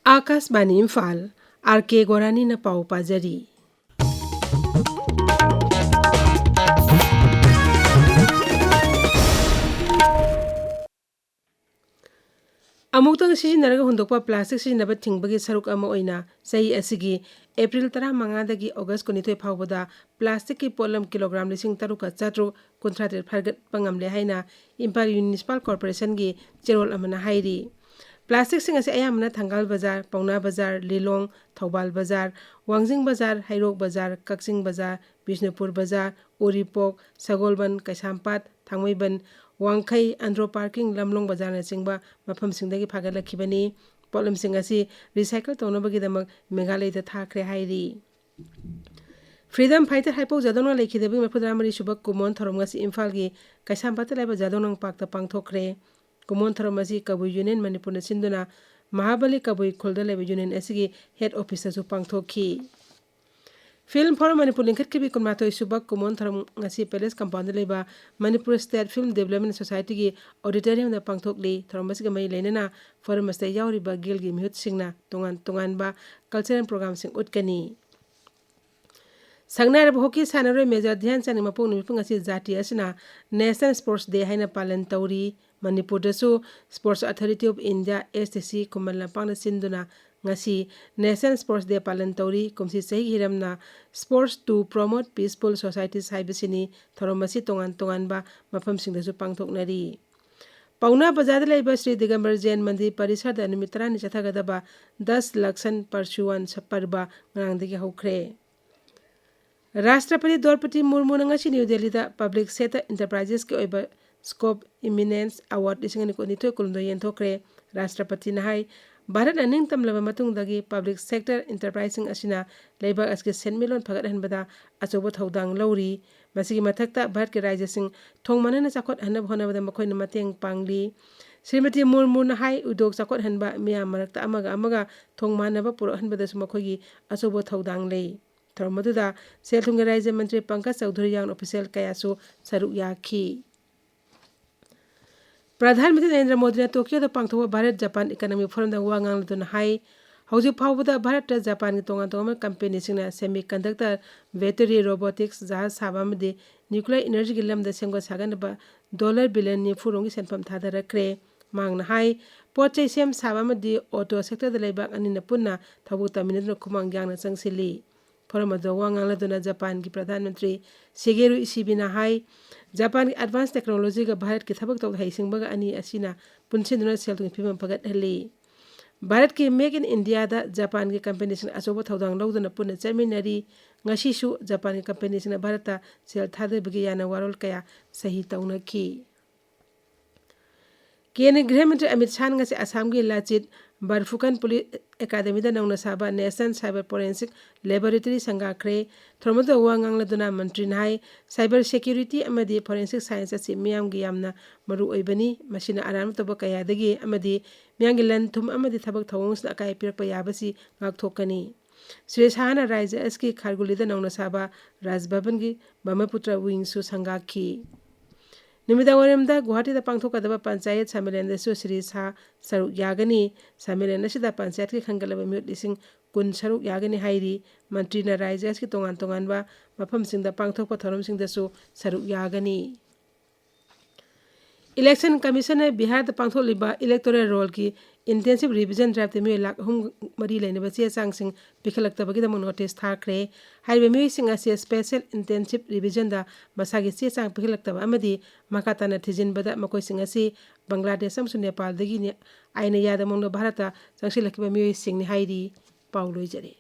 Akashvani Imphal R.K. गोरानी न पाउ पाजरी अमुक्तंग सिजिनरगा हुंदोकपा plastic सिजिनबा थिंगबगी सरुक अमा ओइना सही असिगी एप्रिल 15 ऑगस्ट 12 फाउबदा प्लास्टिक की pollen kilogram 3,700 फरगटपा ngamle haina Imphal municipal corporation की चेरोल अमना हाइरी प्लास्टिक सिंग असे अयामना थंगाल बाजार पौना बाजार लिलोंग थौबाल बाजार वांगजिंग बाजार हैरोक बाजार कक्सिंग बाजार बिष्णुपुर बाजार उरीपोक सगोलबन कैसामपात थांगमैबन वांखै आंध्रो पार्किंग लमलोंग बाजार नचिंगबा मफमसिंगदगी फागलखिबनी पोलमसिंग असी रिसाइकल तौनबगीदमक मेघालयदा थाखरे हाइरी फ्रीडम फाइटर हाइपो जादोंना लेखिदबी मफुद्रामरी सुबक कुमोन थरोमगसी इम्फाल की कैसामपात लाइबा जादोंनंग पाक्ता पांगथोखरे कुमोन थरोमसी कबुई यूनियन मणिपुर सिंधुना महाबली कबुई खुलदा लेबा यूनियन असिगी हेड ऑफिसरसु पांगथोखी फिल्म फोरम मणिपुर लिंखटखिबी कुनमाथोई सुबक कुमोन थरम ngasi पैलेस कंपाउंड लेबा Manipur state film development society की ऑडिटोरियम दा पांगथोकली थरमबसी गमई लेनेना फोरम मस्ते यावरिबा गिल की मिहुत सिंगना तोंगान कल्चरल प्रोग्राम सिंग उटकनी संगनारब हॉकी सानरोय मेजर ध्यानचंद मपोंग निमिपुंग asi जाति असना नेशनल स्पोर्ट्स डे हाइना पालन तौरी मणिपुर दसु sports authority of India STC कुमल लंपांग सिंधुना ngasi नेशनल स्पोर्ट्स डे पालन तौरी कुमसी सही हिरमना sports to promote peaceful societies हाइबसिनी थरोमसी तोंगान मफम सिंगदसु पांगथोकनरी पौना बाजार लेबा श्री दिगंबर जैन मंदिर परिसर दा नुमित 30 चथागदबा 10 लक्षन परशुवन सपर्बा ngrangdagi हौखरे राष्ट्रपति द्रौपदी मुर्मू ngasi न्यू दिल्ली दा पब्लिक सेक्टर इंटरप्राइजेस के ओइबा स्कोप इमिनेंस अवार्ड 2019 कुलुंदो येंथोखरे राष्ट्रपति नाहाई भारत अनिंग तमलबा मतुंगदगी पब्लिक सेक्टर इंटरप्राइजिंग असिना लेबा असके सेनमिलोन फगत हनबदा अचोबो थौदांग लौरी मसिगी मथक्ता भारत के राज्यसिंग थोंगमानना चाखोट हनब होनबदा मखोइन मतेंग पांगली श्रीमती मुर्मू नाहाई उद्योग चाखोट हनबा मियाम मरक्ता अमगा थोंगमानबा पुरो हनबदसु मखोगी अचोबो थौदांग लेई थरमदुदा सेलथुंग राज्य मंत्री पंकज चौधरी यान ऑफिशियल कयासु सरुक याखी प्रधानमंत्री नरेंद्र मोदी ने टोक्यो पांगथोक भारत जापान इकोनॉमिक फोरम वांगांगलदुन हाई हौजिक फाउबदा भारत जापान की तोंगान company semiconductor battery robotics जहाज साबा न्यूक्लियर एनर्जी की लमदा सेंगो सागनबा $1 बिलियन निफुरोंगी सेंफम थादरक्रे मांगना हाई पोचै सेम साबा ऑटो सेक्टर लेबाक अनिना पुन्ना थबु तमिनदुन खुमांग यांगना चंगसिली फोरम वांगांगलदुन जापान की प्रधानमंत्री शिगेरु इशिबिना हाई जापान की एडवांस टेक्नोलॉजी का भारत की थबक तौद हैसिंगबगा अनि असिना पुनसिंदुना सेलतुंग फिबम फगत हली भारत की मेक इन इंडिया दा जापान की कंपनी सिंग अचोबो थौदांग लौदुना पुन चेमिनरी ngasisu जापान की कंपनी सिंग भारत सेल थादबगी याना वारोल कया सही तौनखी केंद्रीय गृह मंत्री अमित शाह से असम की लाचित बरफुकन पुलिस एकेडमी नौना साबा नेशनल साइबर फोरेंसिक लेबोरेटरी संगाखरे थोरमद वांगांगलदुना मंत्री नाई साइबर सिक्योरिटी अमदी फोरेंसिक साइंस असि मियामगी यामना मरु ओइबनी मसिना आराम तब कयादगी अमदी मियांगी लन थुम अमदी थबक थवंगस अकाय पिरप याबसी गाकथोकनी श्री शाहना राज्य असकी खारगुलीदा नौना साबा राजभवन की ब्रह्मपुत्र विंगसु संगाखी निमिदावरमदा गुवाहाटीदा पांगथोकदबा पंचायत सम्मेलनदसु श्री शाह सरुक यागनी सम्मेलन असिदा पंचायत की खंगलबा मियुत लिसिंग कुन सरुक यागनी हाइरी मंत्रीना राज्य की तोंगान मफमसिंगदा पांगथोकपा थोरमसिंगदसु सरुक यागनी इलेक्शन कमीशन ने बिहार द पांगथोलिबा इलेक्टोरल रोल की इंटेंसिव रिविजन ड्राइव ते मियो लाख हम मरी लेनेबा चे चांगसिंग पिखलक्तबगीदम नोटिस थाखरे हाइबे मियोसिंग असे स्पेशल इंटेंसिव रिविजन दा मसागी चे चांग पिखलक्तबा अमदी मकाताना थिजिनबदा मकोइसिंग असी बांग्लादेश अमसु नेपाल दगी आइना यादमंग भारत चांगसिलखिबा मियोसिंग नि हाइरी पाउलोइजरे